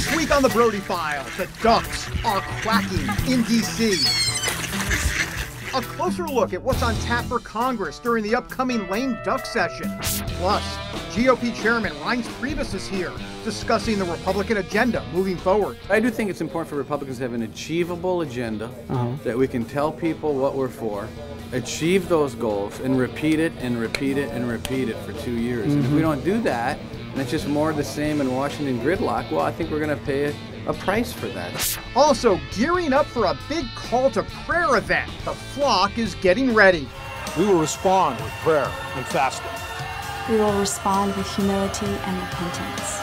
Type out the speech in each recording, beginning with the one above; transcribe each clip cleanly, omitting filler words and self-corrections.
This week on the Brody File, the ducks are quacking in D.C. A closer look at what's on tap for Congress during the upcoming lame duck session. Plus, GOP Chairman Reince Priebus is here discussing the Republican agenda moving forward. I do think it's important for Republicans to have an achievable agenda that we can tell people what we're for, achieve those goals, and repeat it and repeat it and repeat it for 2 years. And if we don't do that, and it's just more of the same in Washington gridlock, well, I think we're going to pay a price for that. Also, gearing up for a big call to prayer event. The flock is getting ready. We will respond with prayer and fasting. We will respond with humility and repentance.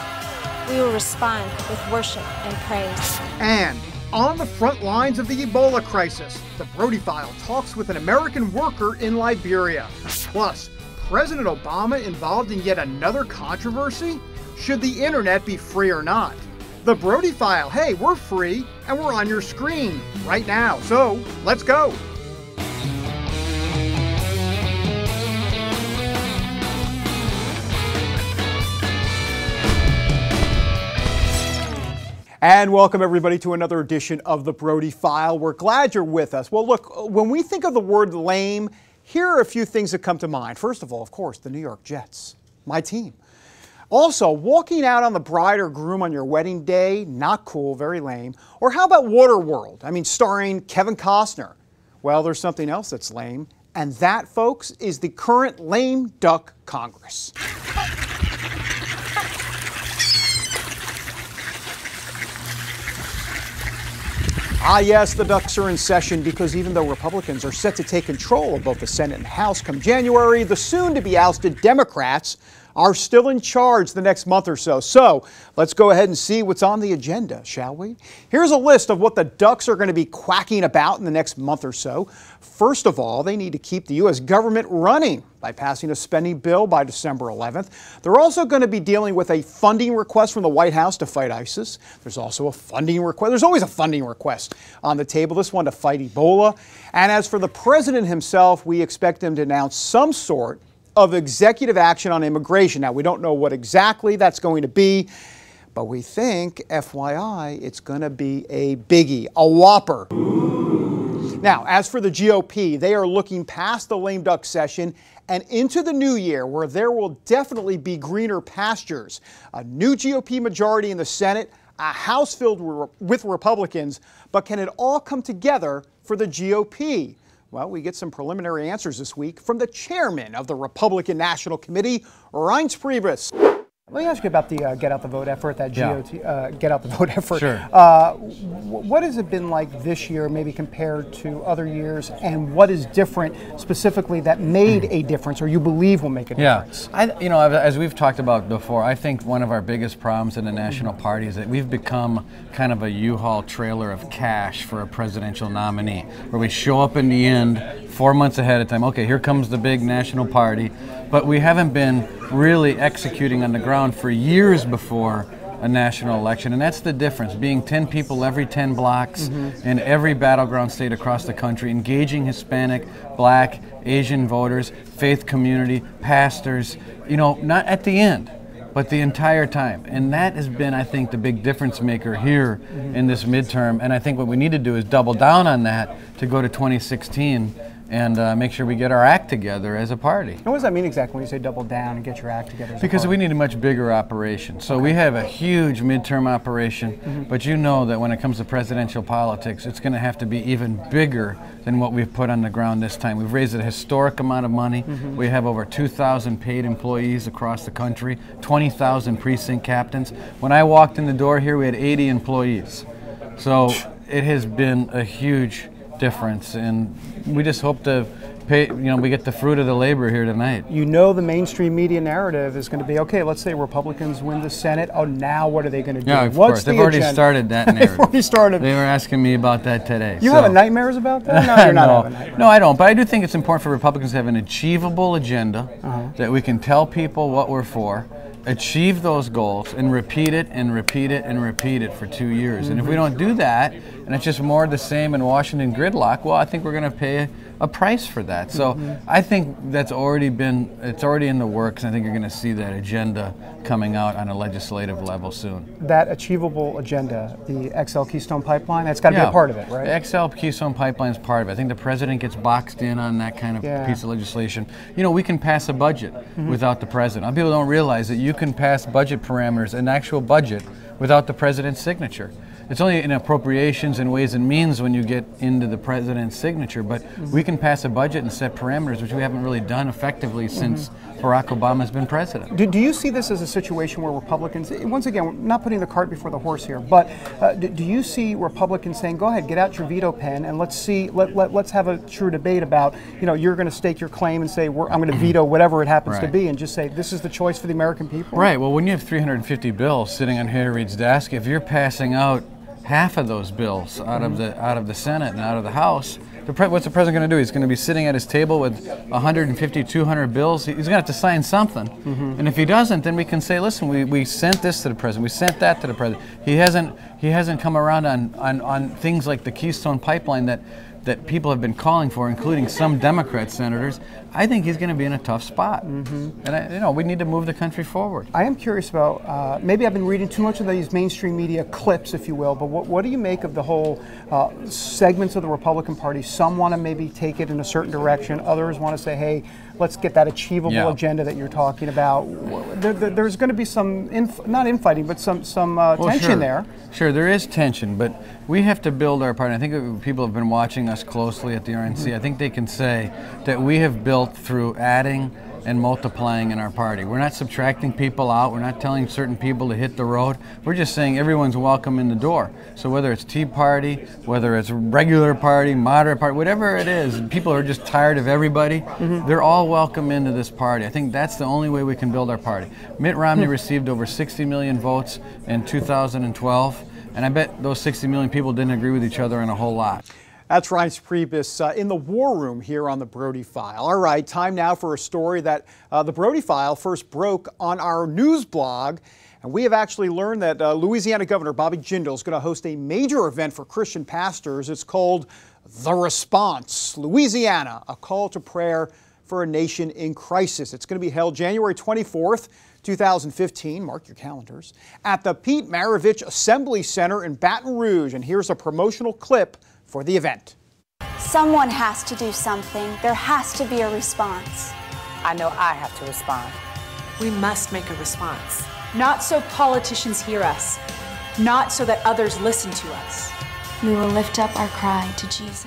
We will respond with worship and praise. And on the front lines of the Ebola crisis, the Brody File talks with an American worker in Liberia. Plus, President Obama involved in yet another controversy? Should the internet be free or not? The Brody File, hey, we're free and we're on your screen right now. So let's go. And welcome everybody to another edition of the Brody File. We're glad you're with us. Well, look, when we think of the word lame, here are a few things that come to mind. First of all, of course, the New York Jets, my team. Also, walking out on the bride or groom on your wedding day, not cool, very lame. Or how about Waterworld? I mean, starring Kevin Costner. Well, there's something else that's lame, and that, folks, is the current lame duck Congress. Ah, yes, the ducks are in session because even though Republicans are set to take control of both the Senate and House come January, the soon-to-be ousted Democrats are still in charge the next month or so. So let's go ahead and see what's on the agenda, shall we? Here's a list of what the ducks are going to be quacking about in the next month or so. First of all, they need to keep the U.S. government running by passing a spending bill by December 11th. They're also going to be dealing with a funding request from the White House to fight ISIS. There's also a funding request. There's always a funding request on the table, this one to fight Ebola. And as for the president himself, we expect him to announce some sort of executive action on immigration. Now, we don't know what exactly that's going to be, but we think, FYI, it's going to be a biggie, a whopper. Now, as for the GOP, they are looking past the lame duck session and into the new year, where there will definitely be greener pastures. A new GOP majority in the Senate, a House filled with Republicans, but can it all come together for the GOP? Well, we get some preliminary answers this week from the chairman of the Republican National Committee, Reince Priebus. Let me ask you about the Get Out the Vote effort, that Get Out the Vote effort. Sure. What has it been like this year, maybe compared to other years, and what is different specifically that made a difference or you believe will make a difference? Yeah, as we've talked about before, I think one of our biggest problems in the National Party is that we've become kind of a U-Haul trailer of cash for a presidential nominee, where we show up in the end 4 months ahead of time. Okay, here comes the big National Party, but we haven't been really executing on the ground for years before a national election, and that's the difference. Being 10 people every 10 blocks in every battleground state across the country, engaging Hispanic, Black, Asian voters, faith community, pastors, not at the end, but the entire time. And that has been, I think, the big difference maker here in this midterm, and I think what we need to do is double down on that to go to 2016 and make sure we get our act together as a party. And what does that mean exactly when you say double down and get your act together as Because a party? we need a much bigger operation. So we have a huge midterm operation, but you know that when it comes to presidential politics, it's going to have to be even bigger than what we've put on the ground this time. We've raised a historic amount of money. We have over 2,000 paid employees across the country, 20,000 precinct captains. When I walked in the door here, we had 80 employees. So it has been a huge difference, and we just hope to pay, we get the fruit of the labor here tonight. The mainstream media narrative is going to be, okay, let's say Republicans win the Senate. Oh, now what are they going to do? Yeah, of course. They've already started that narrative. They've already started. They were asking me about that today. You having nightmares about that? No, you're not having nightmares. No, I don't. But I do think it's important for Republicans to have an achievable agenda that we can tell people what we're for, achieve those goals, and repeat it and repeat it and repeat it for 2 years. And if we don't do that, and it's just more of the same in Washington gridlock, well, I think we're going to pay a price for that. So I think that's it's already in the works. I think you're going to see that agenda coming out on a legislative level soon. That achievable agenda, the XL Keystone Pipeline, that's got to be a part of it, right? The XL Keystone Pipeline is part of it. I think the president gets boxed in on that kind of piece of legislation. You know, we can pass a budget without the president. People don't realize that you can pass budget parameters, an actual budget, without the president's signature. It's only in appropriations and ways and means when you get into the president's signature, but we can pass a budget and set parameters, which we haven't really done effectively since Barack Obama has been president. Do you see this as a situation where Republicans, once again, we're not putting the cart before the horse here, but do you see Republicans saying, go ahead, get out your veto pen and let's have a true debate about, you know, you're going to stake your claim and say, I'm going to veto whatever it happens to be, and just say, this is the choice for the American people? Right. Well, when you have 350 bills sitting on Harry Reid's desk, if you're passing out half of those bills out of the Senate and out of the House, what's the president going to do? He's going to be sitting at his table with 150, 200 bills. He's going to have to sign something. And if he doesn't, then we can say, listen, we sent this to the president. We sent that to the president. He hasn't come around on things like the Keystone Pipeline that people have been calling for, including some Democrat senators. I think he's going to be in a tough spot. And we need to move the country forward. I am curious about, maybe I've been reading too much of these mainstream media clips, if you will, but what do you make of the whole segments of the Republican Party? Some want to maybe take it in a certain direction. Others want to say, hey, let's get that achievable agenda that you're talking about. There's going to be some, not infighting, but some tension there. Sure, there is tension, but we have to build our party. I think if people have been watching us closely at the RNC, I think they can say that we have built through adding and multiplying in our party. We're not subtracting people out. We're not telling certain people to hit the road. We're just saying everyone's welcome in the door. So whether it's Tea Party, whether it's regular party, moderate party, whatever it is, people are just tired of everybody, they're all welcome into this party. I think that's the only way we can build our party. Mitt Romney received over 60 million votes in 2012, and I bet those 60 million people didn't agree with each other on a whole lot. That's Reince Priebus in the war room here on the Brody File. All right, time now for a story that the Brody File first broke on our news blog. And we have actually learned that Louisiana Governor Bobby Jindal is going to host a major event for Christian pastors. It's called The Response, Louisiana, a call to prayer for a nation in crisis. It's going to be held January 24th, 2015, mark your calendars, at the Pete Maravich Assembly Center in Baton Rouge. And here's a promotional clip for the event. Someone has to do something. There has to be a response. I know I have to respond. We must make a response. Not so politicians hear us, not so that others listen to us. We will lift up our cry to Jesus.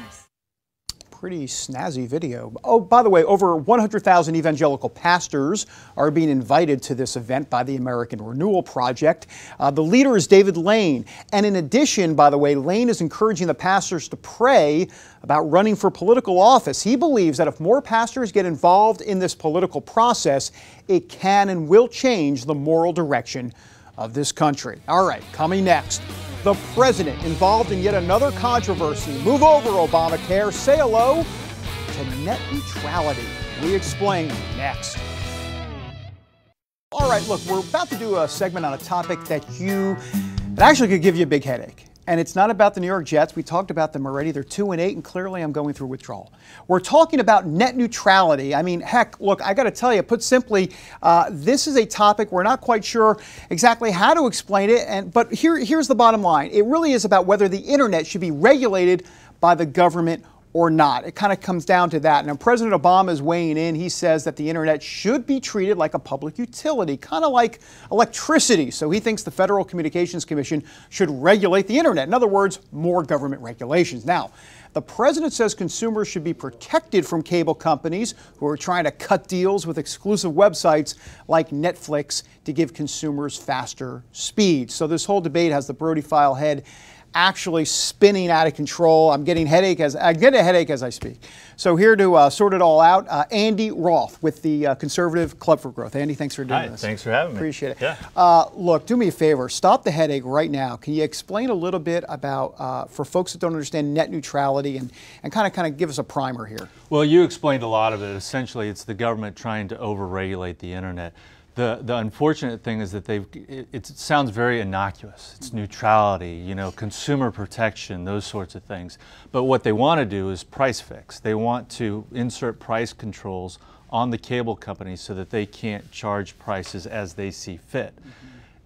Pretty snazzy video. Oh, by the way, over 100,000 evangelical pastors are being invited to this event by the American Renewal Project. The leader is David Lane. And in addition, by the way, Lane is encouraging the pastors to pray about running for political office. He believes that if more pastors get involved in this political process, it can and will change the moral direction of this country. All right, coming next. The president involved in yet another controversy. Move over, Obamacare. Say hello to net neutrality. We explain next. All right, look, we're about to do a segment on a topic that actually could give you a big headache. And it's not about the New York Jets. We talked about them already. They're 2-8, and clearly I'm going through withdrawal. We're talking about net neutrality. I mean, heck, look, I got to tell you, put simply, this is a topic we're not quite sure exactly how to explain it. But here's the bottom line. It really is about whether the internet should be regulated by the government or not. It kind of comes down to that. Now, President Obama is weighing in. He says that the internet should be treated like a public utility, kind of like electricity. So he thinks the Federal Communications Commission should regulate the internet. In other words, more government regulations. Now, the president says consumers should be protected from cable companies who are trying to cut deals with exclusive websites like Netflix to give consumers faster speeds. So this whole debate has the Brody File head actually spinning out of control. I get a headache as I speak. So here to sort it all out, Andy Roth with the Conservative Club for Growth. Andy, thanks for doing this. Thanks for having me. Appreciate it. Yeah. Look, do me a favor. Stop the headache right now. Can you explain a little bit about, for folks that don't understand net neutrality, and kind of give us a primer here? Well, you explained a lot of it. Essentially, it's the government trying to overregulate the internet. The unfortunate thing is that it sounds very innocuous. It's neutrality, you know, consumer protection, those sorts of things. But what they want to do is price fix. They want to insert price controls on the cable companies so that they can't charge prices as they see fit.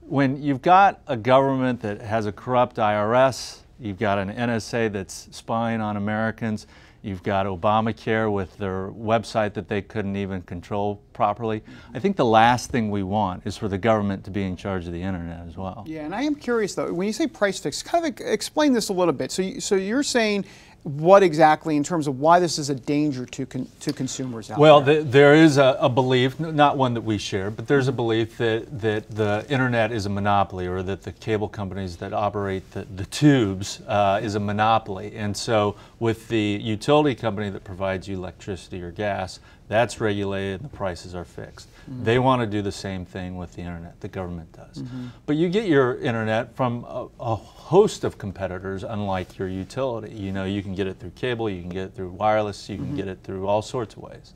When you've got a government that has a corrupt IRS, you've got an NSA that's spying on Americans, you've got Obamacare with their website that they couldn't even control properly. I think the last thing we want is for the government to be in charge of the internet as well. Yeah, and I am curious though, when you say price fix, kind of explain this a little bit. So you're saying what exactly in terms of why this is a danger to consumers out well, there? There is a belief, not one that we share, but there's a belief that the internet is a monopoly, or that the cable companies that operate the tubes is a monopoly. And so with the utility company that provides you electricity or gas, that's regulated and the prices are fixed. They want to do the same thing with the internet, the government does. But you get your internet from a host of competitors, unlike your utility. You know, you can get it through cable, you can get it through wireless, you can get it through all sorts of ways.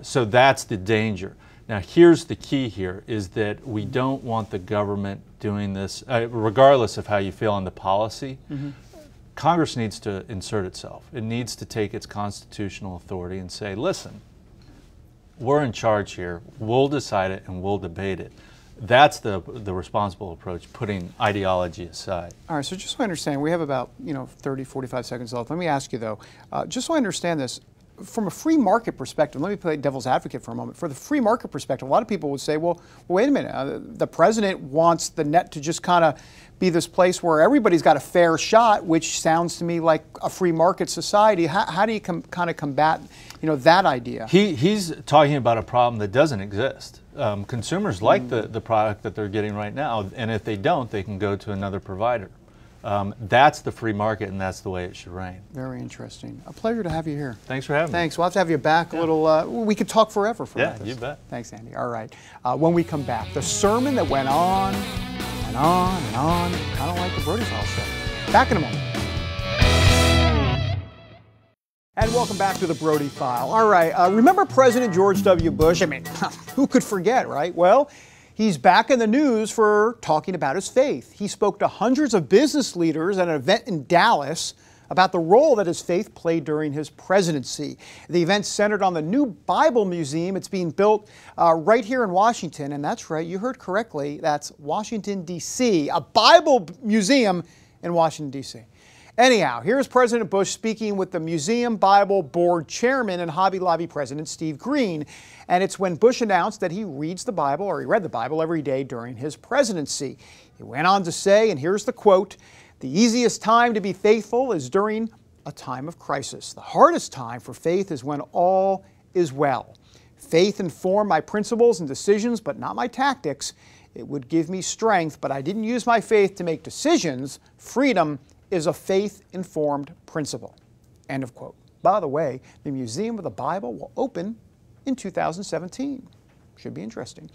So that's the danger. Now here's the key here, is that we don't want the government doing this, regardless of how you feel on the policy. Congress needs to insert itself. It needs to take its constitutional authority and say, listen, we're in charge here, we'll decide it and we'll debate it. That's the responsible approach, putting ideology aside. All right, so just so I understand, we have about 30, 45 seconds left. Let me ask you though, just so I understand this, from a free market perspective, let me play devil's advocate for a moment. For the free market perspective, a lot of people would say, well wait a minute, the president wants the net to just kind of be this place where everybody's got a fair shot, which sounds to me like a free market society. How do you kind of combat that idea? He's talking about a problem that doesn't exist. Consumers like the product that they're getting right now, and if they don't, they can go to another provider. That's the free market, and that's the way it should reign. Very interesting. A pleasure to have you here. Thanks for having me. Thanks. We'll have to have you back a little. We could talk forever for this. Yeah, you bet. Thanks, Andy. All right. When we come back, the sermon that went on and on and on, kind of like the Brody File show. Back in a moment. And welcome back to the Brody File. All right, remember President George W. Bush? I mean, who could forget, right? Well, he's back in the news for talking about his faith. He spoke to hundreds of business leaders at an event in Dallas about the role that his faith played during his presidency. The event centered on the new Bible Museum. It's being built right here in Washington, and that's right, you heard correctly, that's Washington, D.C., a Bible museum in Washington, D.C. Anyhow, here's President Bush speaking with the Museum Bible Board Chairman and Hobby Lobby President Steve Green. And it's when Bush announced that he reads the Bible, or he read the Bible every day during his presidency. He went on to say, and here's the quote, "The easiest time to be faithful is during a time of crisis. The hardest time for faith is when all is well. Faith informed my principles and decisions, but not my tactics. It would give me strength, but I didn't use my faith to make decisions. Freedom is a faith-informed principle." End of quote. By the way, the Museum of the Bible will open in 2017. Should be interesting.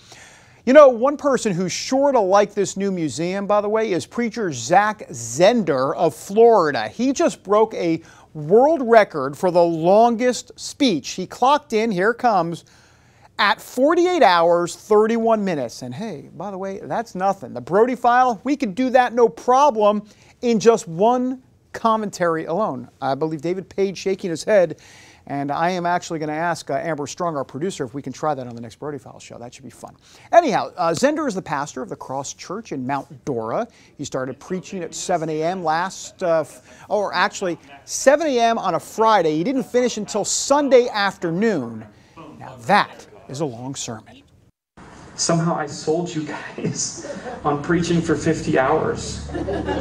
You know, one person who's sure to like this new museum, by the way, is preacher Zach Zender of Florida. He just broke a world record for the longest speech. He clocked in, here it comes, at 48 hours, 31 minutes. And hey, by the way, that's nothing. The Brody File, we could do that no problem in just one commentary alone. I believe David Page shaking his head, and I am actually going to ask Amber Strong, our producer, if we can try that on the next Brody File show. That should be fun. Anyhow, Zender is the pastor of the Cross Church in Mount Dora. He started preaching at 7 a.m. or actually 7 a.m. on a Friday. He didn't finish until Sunday afternoon. Now that is a long sermon. Somehow I sold you guys on preaching for 50 hours.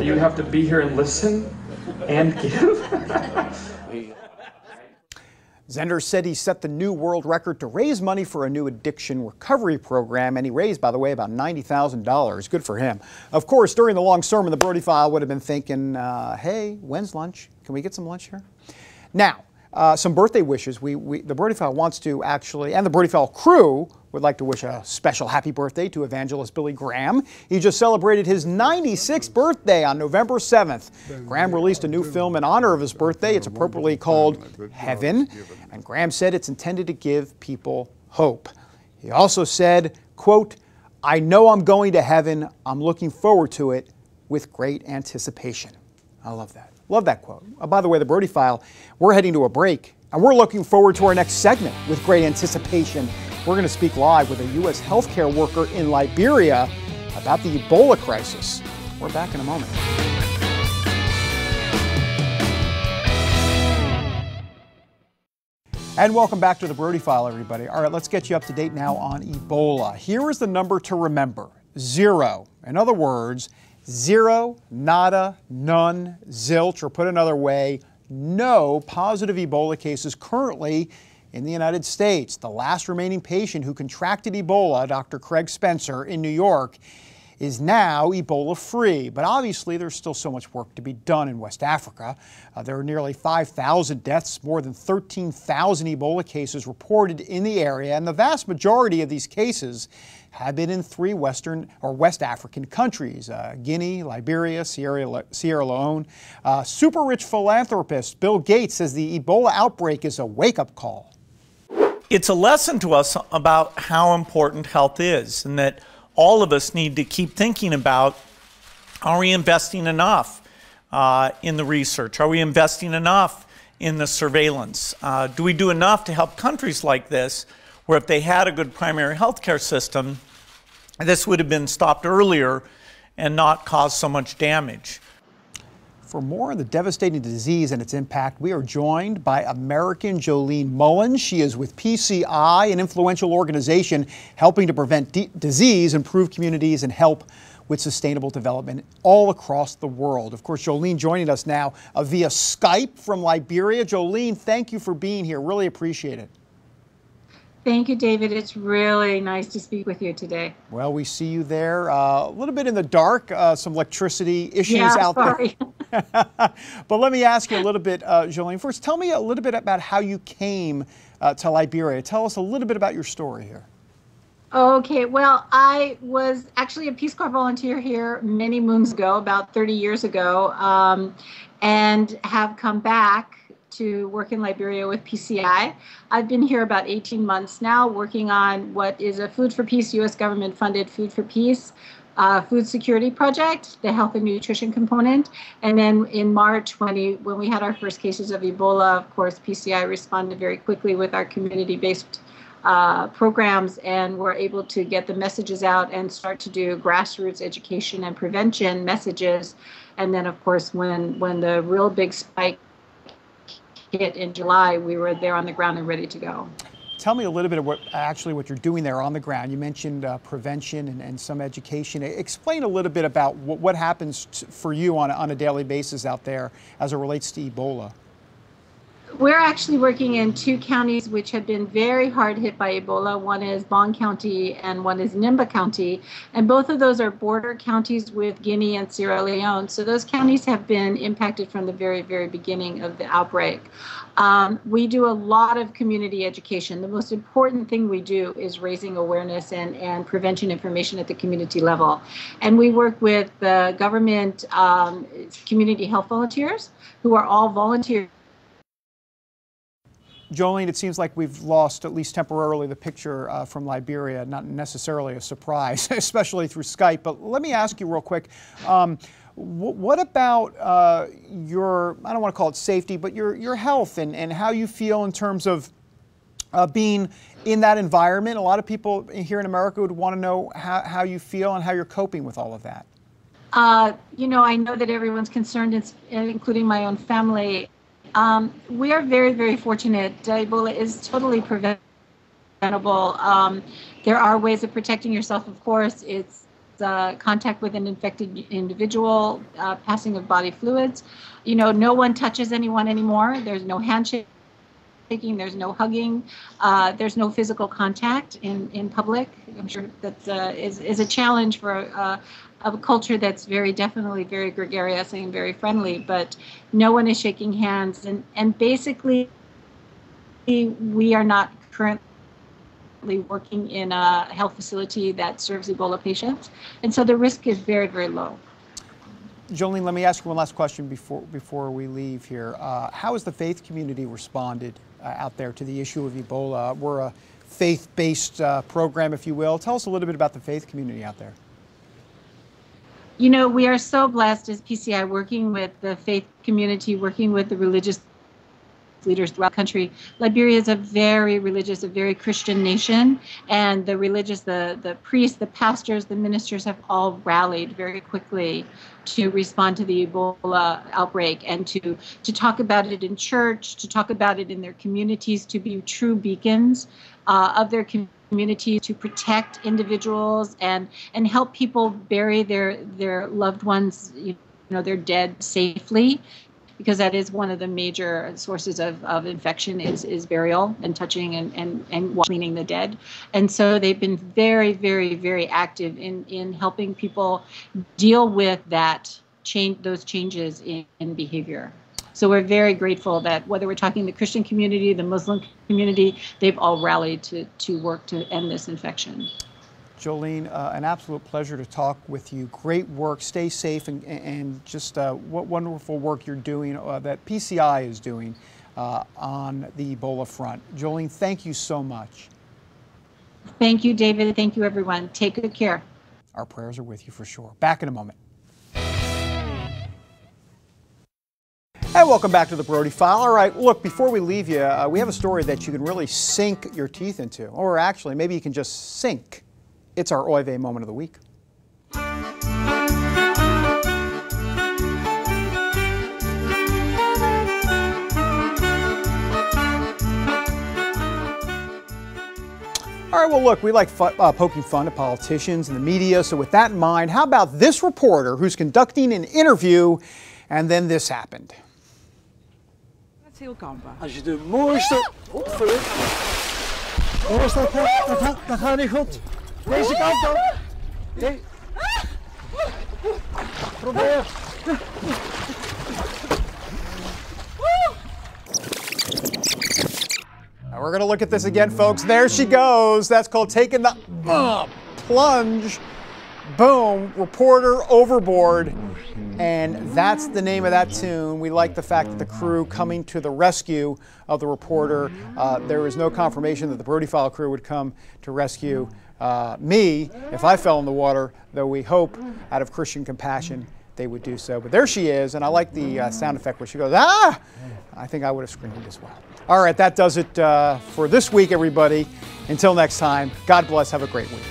You have to be here and listen and give. Zender said he set the new world record to raise money for a new addiction recovery program, and he raised, by the way, about $90,000. Good for him. Of course, during the long sermon, the Brody File would have been thinking, hey, when's lunch? Can we get some lunch here? Now, some birthday wishes. The Brody File wants to actually, and the Brody File crew would like to wish a special happy birthday to evangelist Billy Graham. He just celebrated his 96th birthday on November 7th. Graham released a new film in honor of his birthday. It's appropriately called Heaven, and Graham said it's intended to give people hope. He also said, quote, "I know I'm going to heaven. I'm looking forward to it with great anticipation." I love that. Love that quote. By the way, the Brody File, we're heading to a break, and we're looking forward to our next segment with great anticipation. We're going to speak live with a U.S. healthcare worker in Liberia about the Ebola crisis. We're back in a moment. And welcome back to the Brody File, everybody. All right, let's get you up to date now on Ebola. Here is the number to remember: 0. In other words, 0, nada, none, zilch, or put another way, no positive Ebola cases currently in the United States. The last remaining patient who contracted Ebola, Dr. Craig Spencer in New York, is now Ebola-free. But obviously, there's still so much work to be done in West Africa. There are nearly 5,000 deaths, more than 13,000 Ebola cases reported in the area, and the vast majority of these cases have been in 3 West African countries: Guinea, Liberia, Sierra Leone. Super rich philanthropist Bill Gates says the Ebola outbreak is a wake-up call. It's a lesson to us about how important health is, and that all of us need to keep thinking about, are we investing enough in the research? Are we investing enough in the surveillance? Do we do enough to help countries like this, where if they had a good primary health care system, this would have been stopped earlier and not caused so much damage? For more on the devastating disease and its impact, we are joined by American Jolene Mullins. She is with PCI, an influential organization helping to prevent disease, improve communities, and help with sustainable development all across the world. Of course, Jolene joining us now via Skype from Liberia. Jolene, thank you for being here. Really appreciate it. Thank you, David. It's really nice to speak with you today. Well, we see you there a little bit in the dark, some electricity issues out there. But let me ask you a little bit, Jolene. First, tell me a little bit about how you came to Liberia. Tell us a little bit about your story here. Okay, well, I was actually a Peace Corps volunteer here many moons ago, about 30 years ago, and have come back to work in Liberia with PCI. I've been here about 18 months now, working on what is a Food for Peace, U.S. government-funded Food for Peace food security project, the health and nutrition component. And then in March, when we had our first cases of Ebola, of course, PCI responded very quickly with our community-based programs, and were able to get the messages out and start to do grassroots education and prevention messages. And then, of course, when the real big spike hit in July, we were there on the ground and ready to go. Tell me a little bit of what you're doing there on the ground. You mentioned prevention and some education. Explain a little bit about what happens for you on a daily basis out there as it relates to Ebola. We're actually working in 2 counties which have been very hard hit by Ebola. One is Bong County and one is Nimba County. And both of those are border counties with Guinea and Sierra Leone. So those counties have been impacted from the very, very beginning of the outbreak. We do a lot of community education. The most important thing we do is raising awareness and prevention information at the community level. And we work with the government community health volunteers, who are all volunteers. Jolene, it seems like we've lost, at least temporarily, the picture from Liberia. Not necessarily a surprise, especially through Skype. But let me ask you real quick, what about your, I don't want to call it safety, but your health and how you feel in terms of being in that environment? A lot of people here in America would want to know how you feel and how you're coping with all of that. You know, I know that everyone's concerned, including my own family. We are very, very fortunate. Ebola is totally preventable. There are ways of protecting yourself, of course. It's contact with an infected individual, passing of body fluids. You know, no one touches anyone anymore. There's no handshaking, there's no hugging, there's no physical contact in public. I'm sure that is a challenge for a culture that's very definitely very gregarious and very friendly, but no one is shaking hands. And basically, we are not currently working in a health facility that serves Ebola patients. And so the risk is very, very low. Jolene, let me ask you one last question before we leave here. How has the faith community responded out there to the issue of Ebola? We're a faith-based program, if you will. Tell us a little bit about the faith community out there. You know, we are so blessed as PCI, working with the faith community, working with the religious leaders throughout the country. Liberia is a very religious, a very Christian nation, and the religious, the priests, the pastors, the ministers have all rallied very quickly to respond to the Ebola outbreak and to talk about it in church, to talk about it in their communities, to be true beacons of their community, to protect individuals and help people bury their loved ones, you know, their dead safely, because that is one of the major sources of infection is burial and touching and cleaning the dead. And so they've been very, very, very active in helping people deal with those changes in behavior. So we're very grateful that whether we're talking the Christian community, the Muslim community, they've all rallied to work to end this infection. Jolene, an absolute pleasure to talk with you. Great work. Stay safe and just what wonderful work you're doing, that PCI is doing on the Ebola front. Jolene, thank you so much. Thank you, David. Thank you, everyone. Take good care. Our prayers are with you for sure. Back in a moment. And welcome back to the Brody File. All right, look, before we leave you, we have a story that you can really sink your teeth into, or actually, maybe you can just sink. It's our Oy Vey moment of the week. All right, well, look, we like poking fun at politicians and the media, so with that in mind, how about this reporter who's conducting an interview, and then this happened. Als je de mooiste opvult, dat gaat niet goed. Deze kant op. Probeer. Now we're going to look at this again, folks. There she goes. That's called taking the plunge. Boom, reporter overboard. And that's the name of that tune. We like the fact that the crew coming to the rescue of the reporter. There is no confirmation that the Brody File crew would come to rescue me if I fell in the water, though we hope out of Christian compassion they would do so. But there she is, and I like the sound effect where she goes, ah! I think I would have screamed as well. All right, that does it for this week, everybody. Until next time, God bless. Have a great week.